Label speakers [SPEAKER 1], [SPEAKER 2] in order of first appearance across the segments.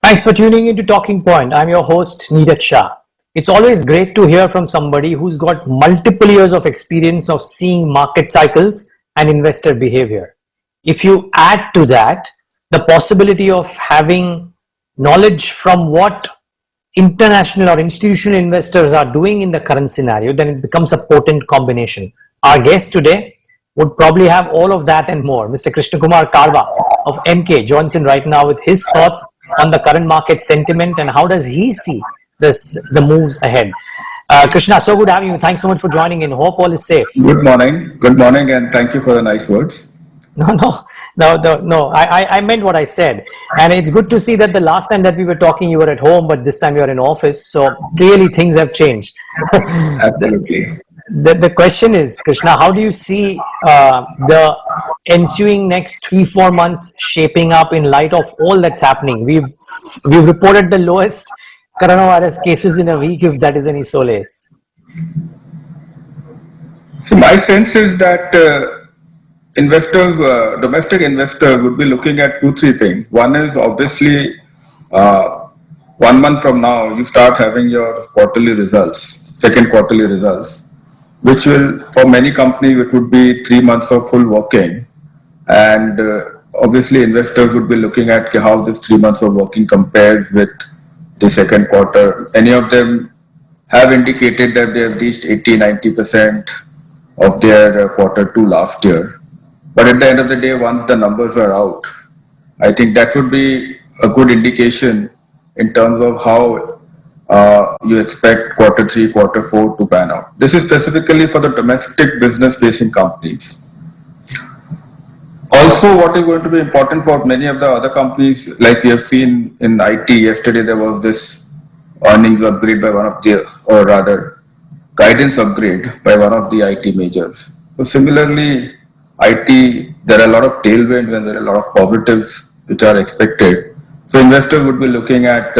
[SPEAKER 1] Thanks for tuning into Talking Point. I'm your host, Neeraj Shah. It's always great to hear from somebody who's got multiple years of experience of seeing market cycles and investor behavior. If you add to that the possibility of having knowledge from what international or institutional investors are doing in the current scenario, then it becomes a potent combination. Our guest today would probably have all of that and more. Mr. Krishna Kumar Karwa of MK joins in right now with his thoughts on the current market sentiment and how does he see the moves ahead. Krishna, so good having you. Thanks so much for joining in. Hope all is safe.
[SPEAKER 2] Good morning, and thank you for the nice words.
[SPEAKER 1] No. I meant what I said. And it's good to see that the last time that we were talking, you were at home, but this time you're in office. So clearly things have changed.
[SPEAKER 2] Absolutely.
[SPEAKER 1] The question is, Krishna, how do you see the ensuing next 3-4 months shaping up in light of all that's happening? We've reported the lowest coronavirus cases in a week, if that is any solace.
[SPEAKER 2] So my sense is that domestic investors would be looking at 2-3 things. One is obviously 1 month from now, you start having your second quarterly results, which will, for many companies, it would be 3 months of full working. And obviously investors would be looking at how this 3 months of working compares with the second quarter. Any of them have indicated that they have reached 80-90% of their quarter 2 last year. But at the end of the day, once the numbers are out, I think that would be a good indication in terms of how you expect quarter 3, quarter 4 to pan out. This is specifically for the domestic business-facing companies. Also, what is going to be important for many of the other companies, like we have seen in IT, yesterday there was this earnings upgrade by one of the, or rather, guidance upgrade by one of the IT majors. So similarly, IT, there are a lot of tailwinds and there are a lot of positives which are expected. So investors would be looking at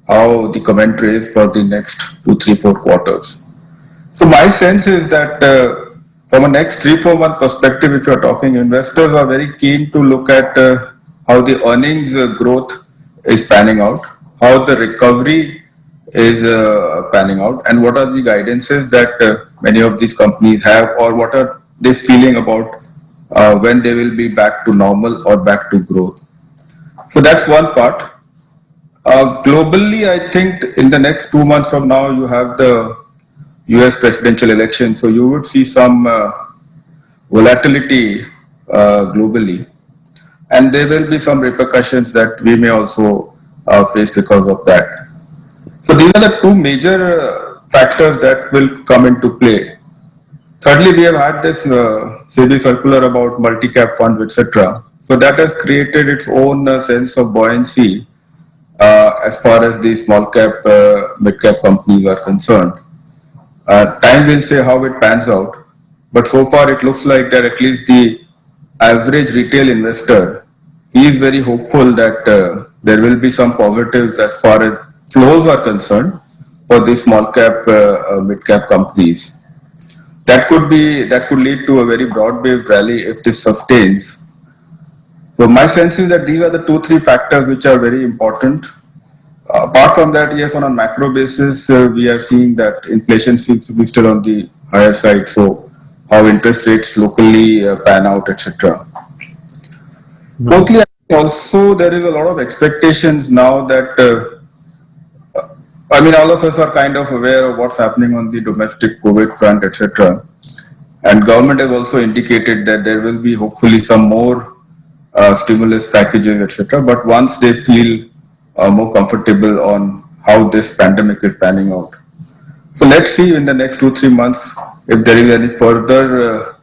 [SPEAKER 2] how the commentary is for the next 2, 3, 4 quarters. So my sense is that from a next 3-4 month perspective, if you're talking, investors are very keen to look at how the earnings growth is panning out, how the recovery is panning out, and what are the guidances that many of these companies have, or what are they feeling about when they will be back to normal or back to growth. So that's one part. Globally, I think in the next 2 months from now, you have the US presidential election, so you would see some volatility globally, and there will be some repercussions that we may also face because of that. So these are the 2 major factors that will come into play. Thirdly, we have had this SEBI circular about multi-cap funds, etc. So that has created its own sense of buoyancy as far as the small cap, mid cap companies are concerned. Time will say how it pans out, but so far it looks like that at least the average retail investor, he is very hopeful that there will be some positives as far as flows are concerned for the small cap, mid cap companies. That could lead to a very broad-based rally if this sustains. So my sense is that these are the 2-3 factors which are very important. Apart from that, yes, on a macro basis, we are seeing that inflation seems to be still on the higher side. So how interest rates locally pan out, etc. Fourthly, also there is a lot of expectations now that, all of us are kind of aware of what's happening on the domestic COVID front, etc. And government has also indicated that there will be hopefully some more stimulus packages, etc. But once they feel more comfortable on how this pandemic is panning out. So let's see in the next 2-3 months if there is any further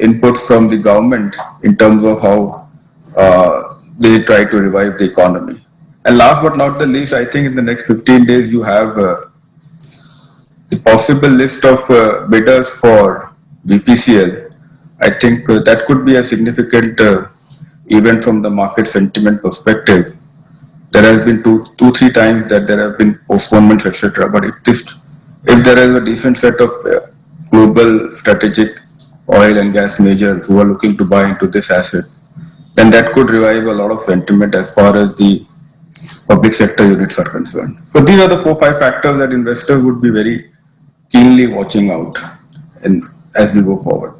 [SPEAKER 2] inputs from the government in terms of how they try to revive the economy. And last but not the least, I think in the next 15 days you have the possible list of bidders for BPCL. I think that could be a significant event from the market sentiment perspective. There has been 2-3 times that there have been postponements, etc. But if there is a decent set of global strategic oil and gas majors who are looking to buy into this asset, then that could revive a lot of sentiment as far as the public sector units are concerned. So these are the 4-5 factors that investors would be very keenly watching out as we go forward.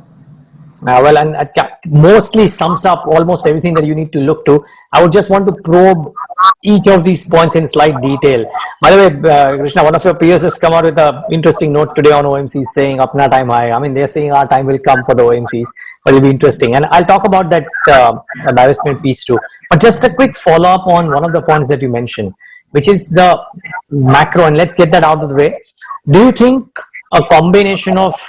[SPEAKER 1] Well, and mostly sums up almost everything that you need to look to. I would just want to probe each of these points in slight detail. By the way, Krishna, one of your peers has come out with an interesting note today on OMCs saying apna time hai. I mean, they're saying our time will come for the OMCs, but it'll be interesting. And I'll talk about that divestment piece too. But just a quick follow up on one of the points that you mentioned, which is the macro, and let's get that out of the way. Do you think a combination of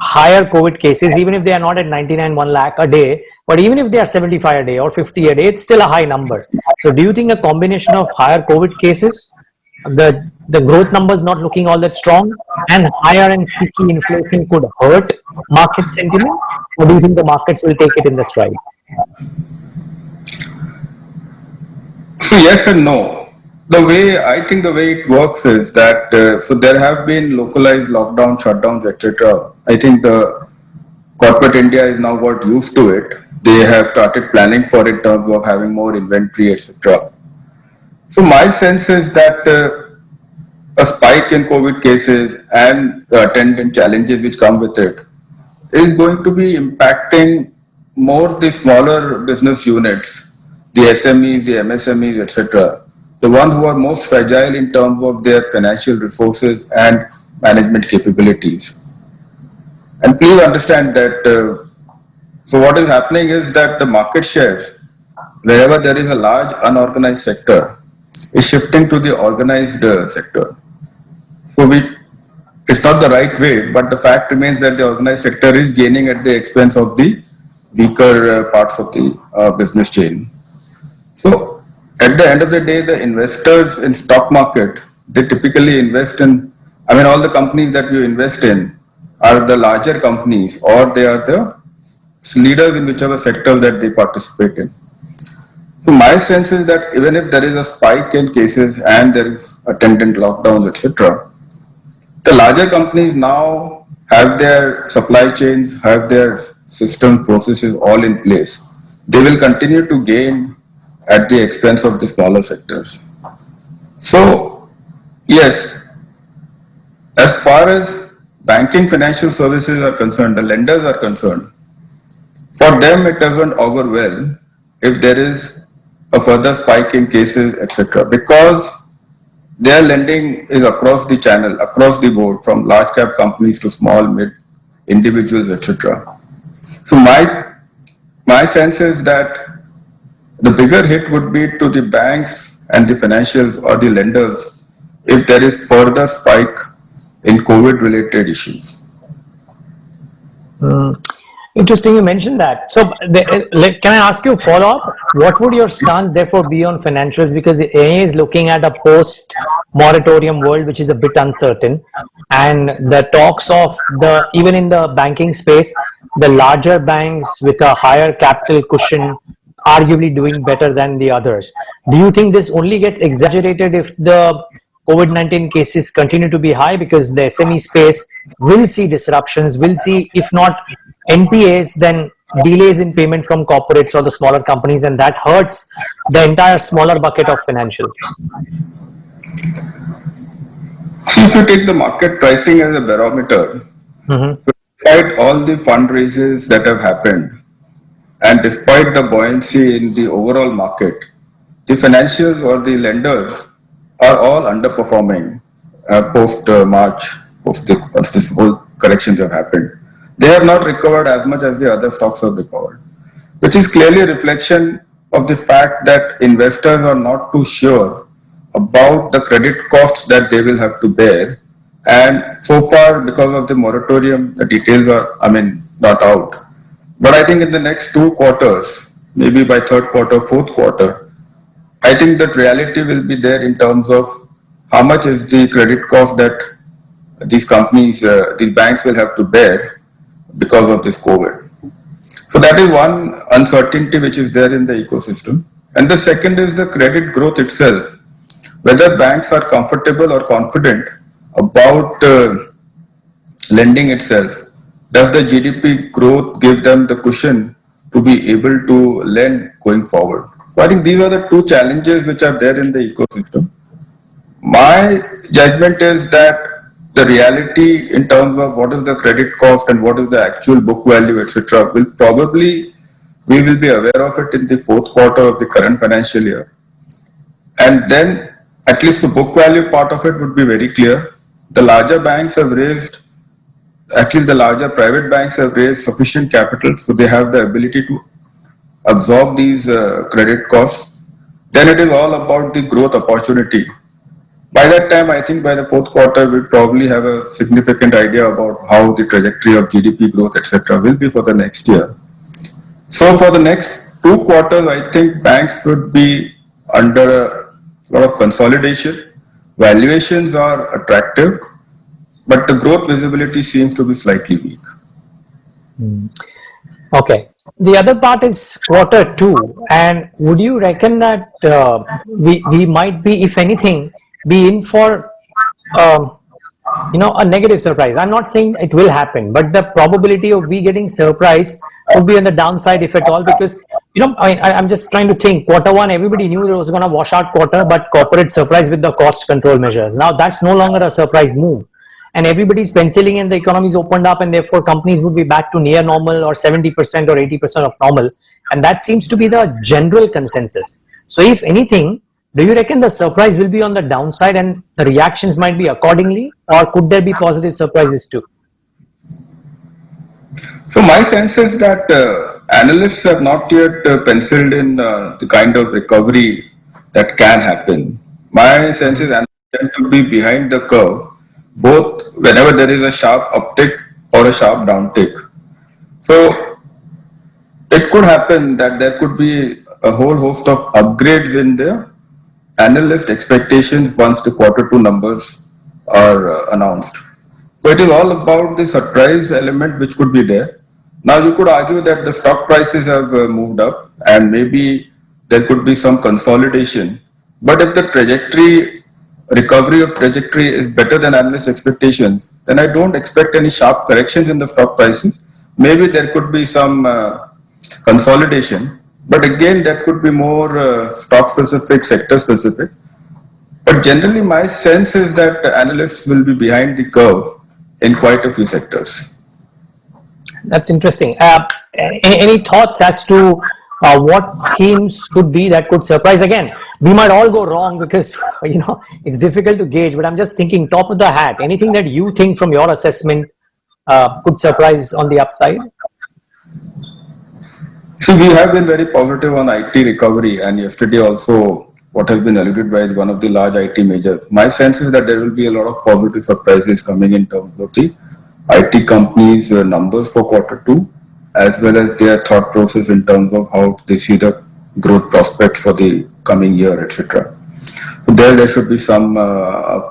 [SPEAKER 1] higher COVID cases, even if they are not at 99, 1 lakh a day, but even if they are 75 a day or 50 a day, it's still a high number. So do you think a combination of higher COVID cases, the growth numbers not looking all that strong, and higher and sticky inflation could hurt market sentiment? Or do you think the markets will take it in the stride?
[SPEAKER 2] So yes and no. The way it works is that so there have been localized lockdowns, shutdowns, etc. I think the corporate India is now got used to it. They have started planning for it in terms of having more inventory, etc. So my sense is that a spike in COVID cases and the attendant challenges which come with it is going to be impacting more the smaller business units, the SMEs, the MSMEs, etc. The ones who are most fragile in terms of their financial resources and management capabilities. And please understand that, so what is happening is that the market shares, wherever there is a large unorganized sector, is shifting to the organized sector. So it's not the right way, but the fact remains that the organized sector is gaining at the expense of the weaker parts of the business chain. So at the end of the day, the investors in stock market, they typically invest in, all the companies that you invest in are the larger companies, or they are the leaders in whichever sector that they participate in. So my sense is that even if there is a spike in cases and there is attendant lockdowns, etc., the larger companies now have their supply chains, have their system processes all in place. They will continue to gain at the expense of the smaller sectors. So, yes, as far as banking financial services are concerned, the lenders are concerned, for them it doesn't augur well if there is a further spike in cases, etc. Because their lending is across the channel, across the board, from large cap companies to small, mid, individuals, etc. So my sense is that the bigger hit would be to the banks and the financials or the lenders if there is further spike in COVID-related issues.
[SPEAKER 1] Interesting you mentioned that. So can I ask you a follow-up? What would your stance therefore be on financials? Because AA is looking at a post-moratorium world which is a bit uncertain, and the talks of even in the banking space, the larger banks with a higher capital cushion arguably doing better than the others. Do you think this only gets exaggerated if the COVID-19 cases continue to be high, because the SME space will see disruptions, will see, if not NPAs, then delays in payment from corporates or the smaller companies, and that hurts the entire smaller bucket of financials?
[SPEAKER 2] See, if you take the market pricing as a barometer, despite all the fundraisers that have happened, and despite the buoyancy in the overall market, the financials or the lenders are all underperforming post-March, post this whole corrections have happened. They have not recovered as much as the other stocks have recovered, which is clearly a reflection of the fact that investors are not too sure about the credit costs that they will have to bear. And so far, because of the moratorium, the details are, not out. But I think in the next 2 quarters, maybe by third quarter, fourth quarter, I think that reality will be there in terms of how much is the credit cost that these companies, these banks will have to bear because of this COVID. So that is one uncertainty which is there in the ecosystem. And the second is the credit growth itself. Whether banks are comfortable or confident about lending itself. Does the GDP growth give them the cushion to be able to lend going forward? So I think these are the two challenges which are there in the ecosystem. My judgment is that the reality in terms of what is the credit cost and what is the actual book value, etc., will probably we will be aware of it in the fourth quarter of the current financial year. And then at least the book value part of it would be very clear. The larger banks have raised, at least the larger private banks have raised sufficient capital, so they have the ability to absorb these credit costs. Then it is all about the growth opportunity. By that time, I think by the fourth quarter, we'll probably have a significant idea about how the trajectory of GDP growth, etc., will be for the next year. So for the next 2 quarters, I think banks should be under a lot of consolidation. Valuations are attractive, but the growth visibility seems to be slightly weak.
[SPEAKER 1] Okay. The other part is quarter 2, and would you reckon that we might be, if anything, be in for a negative surprise? I'm not saying it will happen, but the probability of we getting surprised could be on the downside, if at all, because I'm just trying to think. Quarter 1, everybody knew it was going to wash out quarter, but corporate surprise with the cost control measures. Now that's no longer a surprise move. And everybody's penciling in the economy's opened up, and therefore companies would be back to near normal or 70% or 80% of normal. And that seems to be the general consensus. So if anything, do you reckon the surprise will be on the downside and the reactions might be accordingly, or could there be positive surprises too?
[SPEAKER 2] So my sense is that analysts have not yet penciled in the kind of recovery that can happen. My sense is analysts tend to be behind the curve, both whenever there is a sharp uptick or a sharp downtick. So it could happen that there could be a whole host of upgrades in the analyst expectations once the quarter 2 numbers are announced. So it is all about the surprise element which could be there. Now you could argue that the stock prices have moved up and maybe there could be some consolidation. But if the recovery of trajectory is better than analyst expectations, then I don't expect any sharp corrections in the stock prices. Maybe there could be some consolidation, but again, that could be more stock specific, sector specific. But generally, my sense is that analysts will be behind the curve in quite a few sectors.
[SPEAKER 1] That's interesting. Any thoughts as to what themes could be that could surprise? Again, we might all go wrong because it's difficult to gauge, but I'm just thinking top of the hat, anything that you think from your assessment could surprise on the upside?
[SPEAKER 2] See, we have been very positive on IT recovery, and yesterday also what has been alluded by one of the large IT majors. My sense is that there will be a lot of positive surprises coming in terms of the IT companies' numbers for quarter 2, as well as their thought process in terms of how they see the growth prospects for the coming year, etc. So there should be some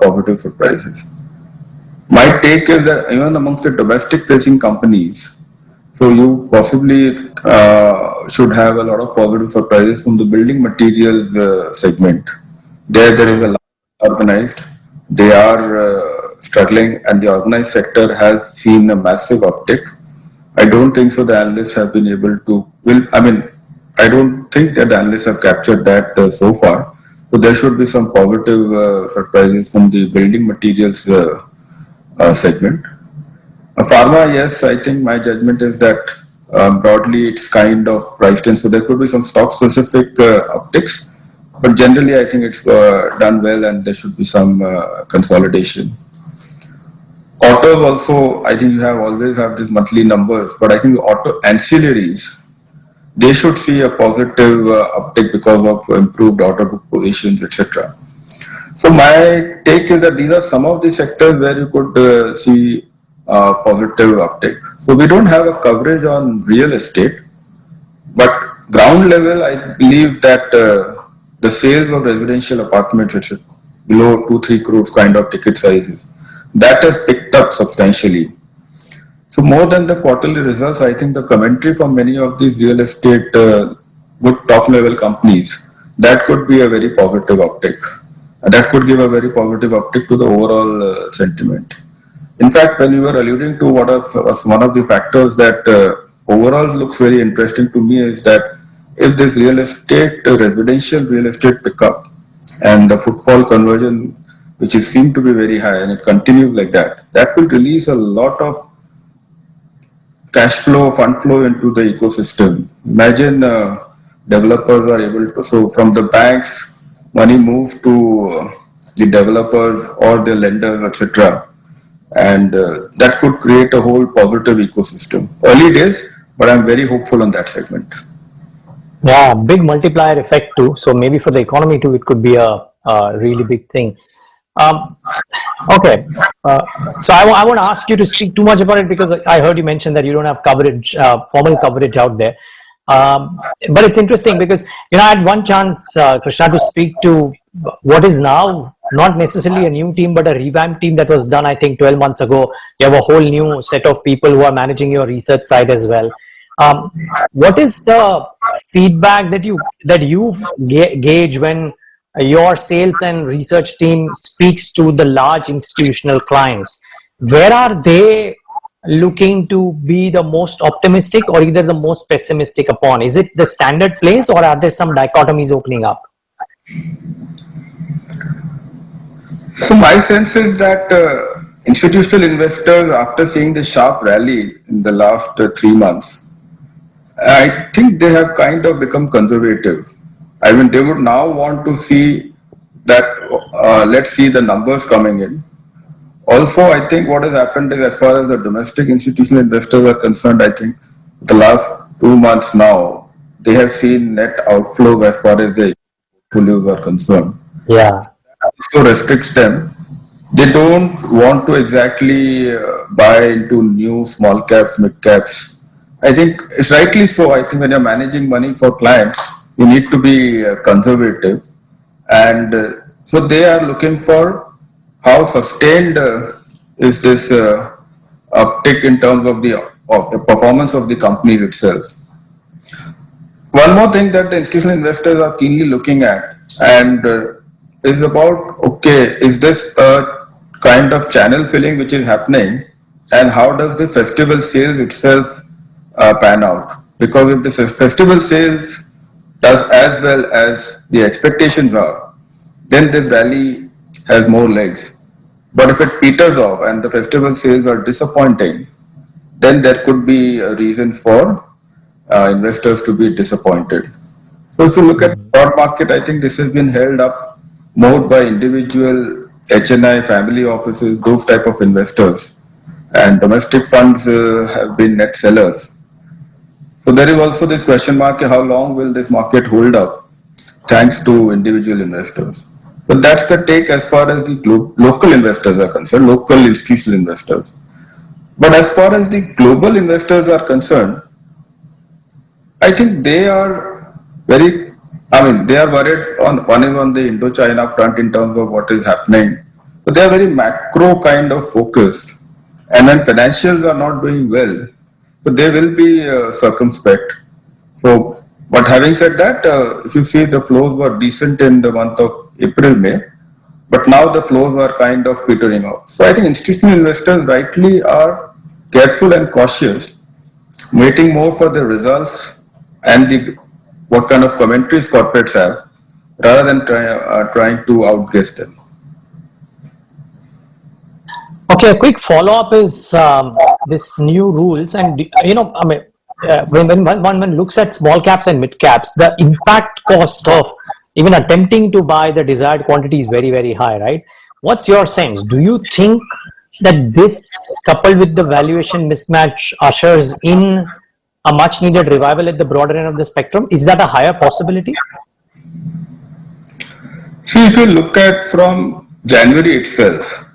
[SPEAKER 2] positive surprises. My take is that even amongst the domestic facing companies, so you possibly should have a lot of positive surprises from the building materials segment. There is a lot organized. They are struggling, and the organized sector has seen a massive uptick. I don't think so. The analysts have been able to. I don't think that the analysts have captured that so far. So there should be some positive surprises from the building materials segment. Pharma, yes, I think my judgment is that broadly it's kind of priced in. So there could be some stock-specific upticks, but generally I think it's done well and there should be some consolidation. Autos also, I think you always have these monthly numbers, but I think auto ancillaries, they should see a positive uptick because of improved order book positions, etc. So my take is that these are some of the sectors where you could see positive uptake. So we don't have a coverage on real estate, but ground level, I believe that the sales of residential apartments, which is below 2-3 crores kind of ticket sizes, that has picked up substantially. So more than the quarterly results, I think the commentary from many of these real estate good top level companies, that could be a very positive uptick. That could give a very positive uptick to the overall sentiment. In fact, when you were alluding to what was one of the factors that overall looks very interesting to me is that if this real estate, residential real estate pickup and the footfall conversion, which is seemed to be very high, and it continues like that, that will release a lot of cash flow, fund flow into the ecosystem. Imagine developers are able to, so from the banks, money moves to the developers or the lenders, etc. And that could create a whole positive ecosystem. Early days, but I'm very hopeful on that segment.
[SPEAKER 1] Yeah, big multiplier effect too. So maybe for the economy too, it could be a really big thing. Um, okay, so I won't ask you to speak too much about it because I heard you mention that you don't have coverage, formal coverage out there. But it's interesting because I had one chance, Krishna, to speak to what is now not necessarily a new team, but a revamped team that was done, I think, 12 months ago. You have a whole new set of people who are managing your research side as well. What is the feedback that you gauge when your sales and research team speaks to the large institutional clients? Where are they looking to be the most optimistic or either the most pessimistic upon? Is it the standard place or are there some dichotomies opening up?
[SPEAKER 2] So my sense is that institutional investors, after seeing the sharp rally in the last 3 months, I think they have kind of become conservative. I mean, they would now want to see that, let's see the numbers coming in. Also, I think what has happened is, as far as the domestic institutional investors are concerned, I think the last 2 months now, they have seen net outflows as far as the portfolios are concerned.
[SPEAKER 1] Yeah.
[SPEAKER 2] So restricts them. They don't want to exactly buy into new small caps, mid caps. I think it's rightly so. I think when you're managing money for clients, you need to be conservative. And so they are looking for how sustained is this uptick in terms of the performance of the company itself. One more thing that the institutional investors are keenly looking at and is about, okay, is this a kind of channel filling which is happening, and how does the festival sales itself pan out? Because if the festival sales does as well as the expectations are, then this rally has more legs. But if it peters off and the festival sales are disappointing, then there could be a reason for investors to be disappointed. So if you look at the broad market, I think this has been held up more by individual HNI, family offices, those type of investors, and domestic funds have been net sellers. So there is also this question mark: how long will this market hold up, thanks to individual investors? But that's the take as far as the local investors are concerned, local institutional investors. But as far as the global investors are concerned, I think they are they are worried one is on the Indo-China front in terms of what is happening. So they are very macro kind of focused. And when financials are not doing well, so they will be circumspect. So, but having said that, if you see, the flows were decent in the month of April, May, but now the flows are kind of petering off. So I think institutional investors rightly are careful and cautious, waiting more for the results and what kind of commentaries corporates have, rather than trying to outguess them.
[SPEAKER 1] Okay, a quick follow-up is this new rules, and when one looks at small caps and mid caps, the impact cost of even attempting to buy the desired quantity is very, very high, right? What's your sense? Do you think that this, coupled with the valuation mismatch, ushers in a much needed revival at the broader end of the spectrum? Is that a higher possibility?
[SPEAKER 2] See, if you look at from January itself,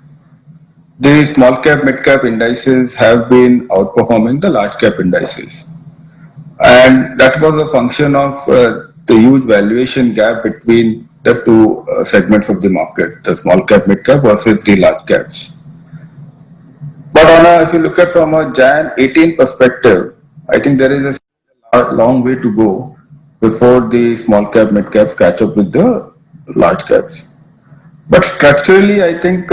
[SPEAKER 2] the small cap, mid cap indices have been outperforming the large cap indices. And that was a function of the huge valuation gap between the two segments of the market, the small cap, mid cap versus the large caps. But if you look at from a Jan 18 perspective, I think there is a long way to go before the small cap, mid caps catch up with the large caps. But structurally, I think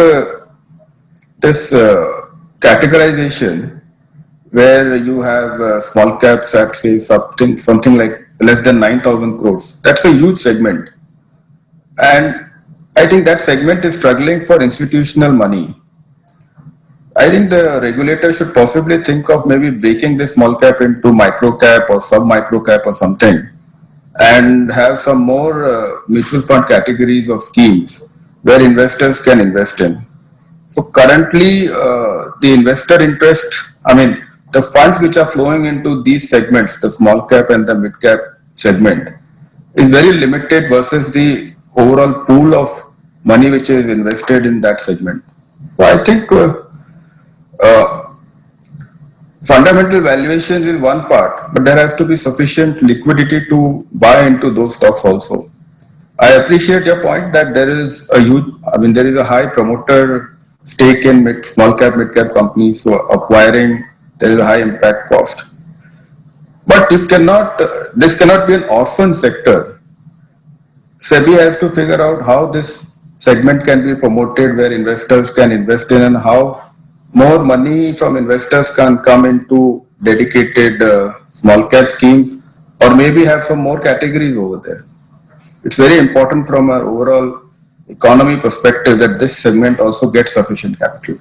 [SPEAKER 2] this categorization, where you have small caps at say something like less than 9,000 crores. That's a huge segment. And I think that segment is struggling for institutional money. I think the regulator should possibly think of maybe breaking this small cap into micro cap or sub micro cap or something, and have some more mutual fund categories of schemes where investors can invest in. So currently, the investor interest, I mean, the funds which are flowing into these segments, the small cap and the mid cap segment, is very limited versus the overall pool of money which is invested in that segment. So I think fundamental valuation is one part, but there has to be sufficient liquidity to buy into those stocks also. I appreciate your point that there is a high promoter stake in small cap, mid cap companies, so acquiring, there is a high impact cost. But this cannot be an orphan sector. SEBI has to figure out how this segment can be promoted, where investors can invest in, and how more money from investors can come into dedicated small cap schemes, or maybe have some more categories over there. It's very important from our overall economy perspective that this segment also gets sufficient capital.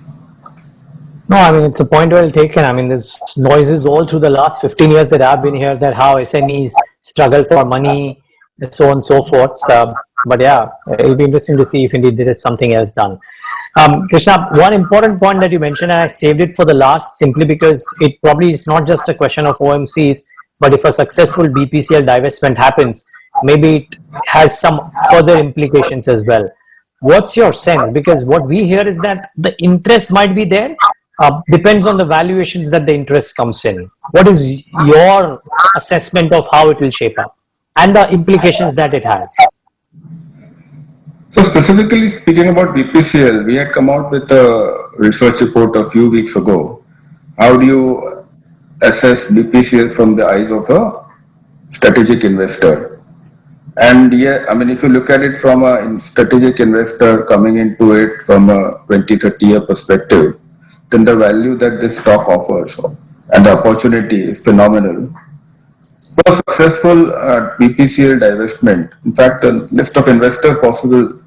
[SPEAKER 1] No, I mean, it's a point well taken. I mean, there's noises all through the last 15 years that I've been here that how SMEs struggle for money and so on and so forth. But yeah, it'll be interesting to see if indeed there is something else done. Krishna, one important point that you mentioned, and I saved it for the last simply because it probably is not just a question of OMCs, but if a successful BPCL divestment happens, maybe it has some further implications as well. What's your sense? Because what we hear is that the interest might be there, depends on the valuations that the interest comes in. What is your assessment of how it will shape up and the implications that it has?
[SPEAKER 2] So specifically speaking about BPCL, we had come out with a research report a few weeks ago. How do you assess BPCL from the eyes of a strategic investor? And yeah, I mean, if you look at it from a strategic investor coming into it from a 20-30 year perspective, then the value that this stock offers and the opportunity is phenomenal. For a successful BPCL divestment, in fact, the list of investors possible,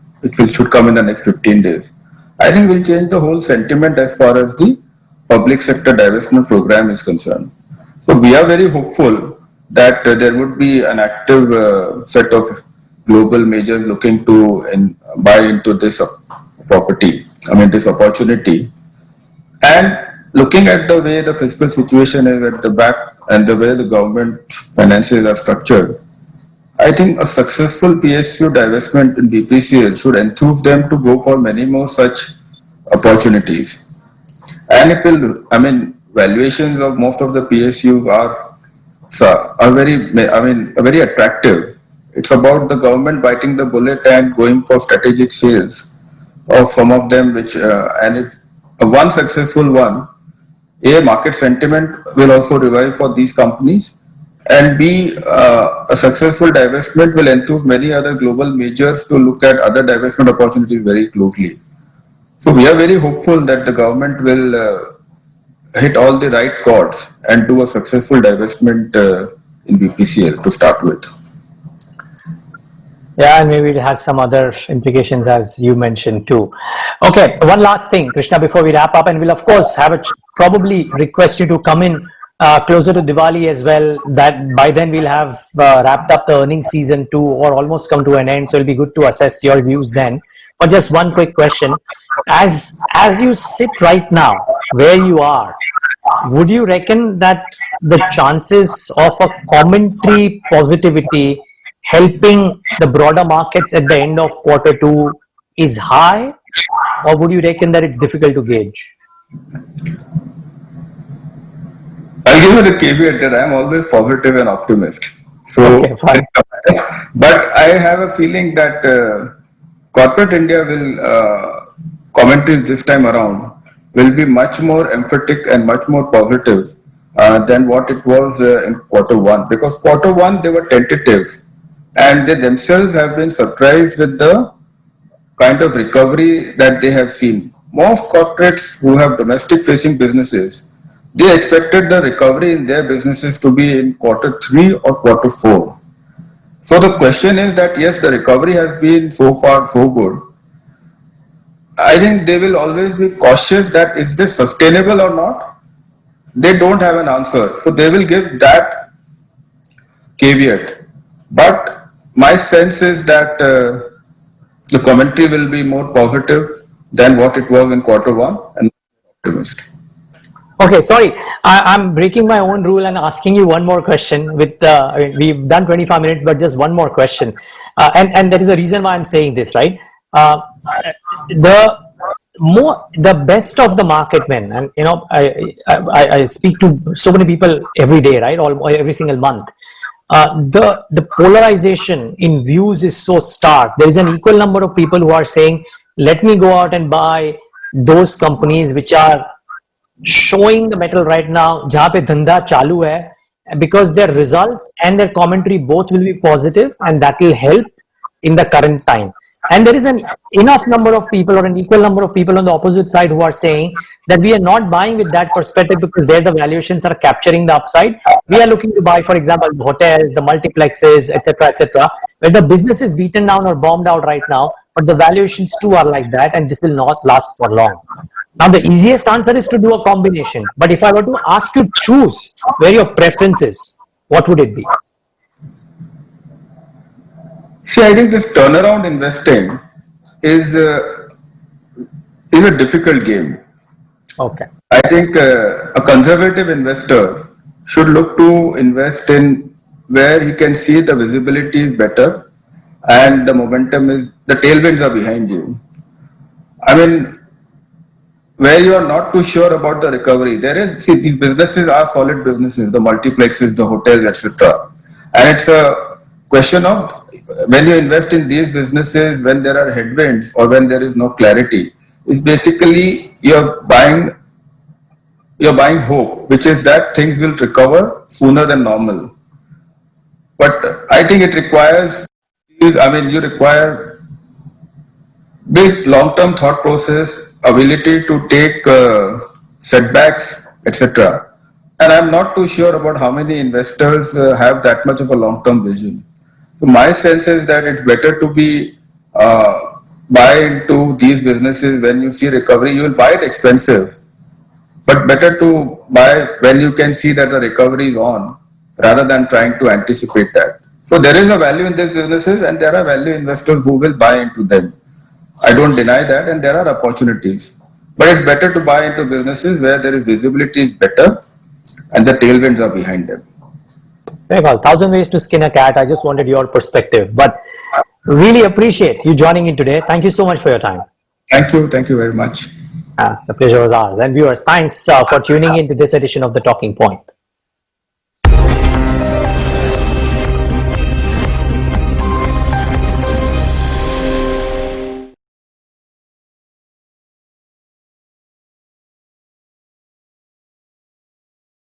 [SPEAKER 2] should come in the next 15 days. I think will change the whole sentiment as far as the public sector divestment program is concerned. So we are very hopeful that there would be an active set of global majors looking to buy into this this opportunity. And looking at the way the fiscal situation is at the back and the way the government finances are structured, I think a successful PSU divestment in BPCL should enthuse them to go for many more such opportunities. And it will, valuations of most of the PSUs are very attractive. It's about the government biting the bullet and going for strategic sales of some of them, and if one successful one, market sentiment will also revive for these companies, and a successful divestment will enthuse many other global majors to look at other divestment opportunities very closely. So we are very hopeful that the government will hit all the right chords and do a successful divestment in BPCL to start with.
[SPEAKER 1] Yeah, and maybe it has some other implications as you mentioned too. Okay, one last thing, Krishna, before we wrap up, and we'll of course probably request you to come in closer to Diwali as well, that by then we'll have wrapped up the earnings season too, or almost come to an end, so it'll be good to assess your views then. But just one quick question, as you sit right now where you are, would you reckon that the chances of a commentary positivity helping the broader markets at the end of Q2 is high, or would you reckon that it's difficult to gauge?
[SPEAKER 2] I'll give you the caveat that I'm always positive and optimist. So,
[SPEAKER 1] okay, fine.
[SPEAKER 2] But I have a feeling that corporate India commentaries this time around will be much more emphatic and much more positive than what it was in Q1. Because Q1 they were tentative, and they themselves have been surprised with the kind of recovery that they have seen. Most corporates who have domestic facing businesses, they expected the recovery in their businesses to be in Q3 or Q4. So the question is that yes, the recovery has been so far so good. I think they will always be cautious that is this sustainable or not. They don't have an answer, so they will give that caveat. But my sense is that the commentary will be more positive than what it was in Q1 and optimistic.
[SPEAKER 1] Okay, sorry, I'm breaking my own rule and asking you one more question. We've done 25 minutes, but just one more question, and there is a reason why I'm saying this, right? The best of the market men, and I speak to so many people every day, right? Every single month. The polarization in views is so stark. There is an equal number of people who are saying, "Let me go out and buy those companies which are showing the metal right now, जहाँ पे धंधा चालू है, because their results and their commentary both will be positive, and that will help in the current time." And there is an enough number of people or an equal number of people on the opposite side who are saying that we are not buying with that perspective because there the valuations are capturing the upside. We are looking to buy, for example, the hotels, the multiplexes, etc., where the business is beaten down or bombed out right now, but the valuations too are like that, and this will not last for long. Now, the easiest answer is to do a combination. But if I were to ask you to choose where your preference is, what would it be?
[SPEAKER 2] See, I think this turnaround investing is a difficult game.
[SPEAKER 1] Okay.
[SPEAKER 2] I think a conservative investor should look to invest in where he can see the visibility is better and the momentum is, the tailwinds are behind you. I mean, where you are not too sure about the recovery, these businesses are solid businesses, the multiplexes, the hotels, etc. And it's a question of when you invest in these businesses, when there are headwinds or when there is no clarity, it's basically you're buying hope, which is that things will recover sooner than normal. But I think you require big long-term thought process, ability to take setbacks, etc. And I'm not too sure about how many investors have that much of a long-term vision. So my sense is that it's better to buy into these businesses when you see recovery. You will buy it expensive, but better to buy when you can see that the recovery is on, rather than trying to anticipate that. So there is a value in these businesses, and there are value investors who will buy into them. I don't deny that, and there are opportunities. But it's better to buy into businesses where there is visibility is better and the tailwinds are behind them.
[SPEAKER 1] Very well. 1,000 ways to skin a cat. I just wanted your perspective, but really appreciate you joining in today. Thank you so much for your time.
[SPEAKER 2] Thank you. Thank you very much.
[SPEAKER 1] The pleasure was ours. And viewers, thanks for tuning in to this edition of The Talking Point.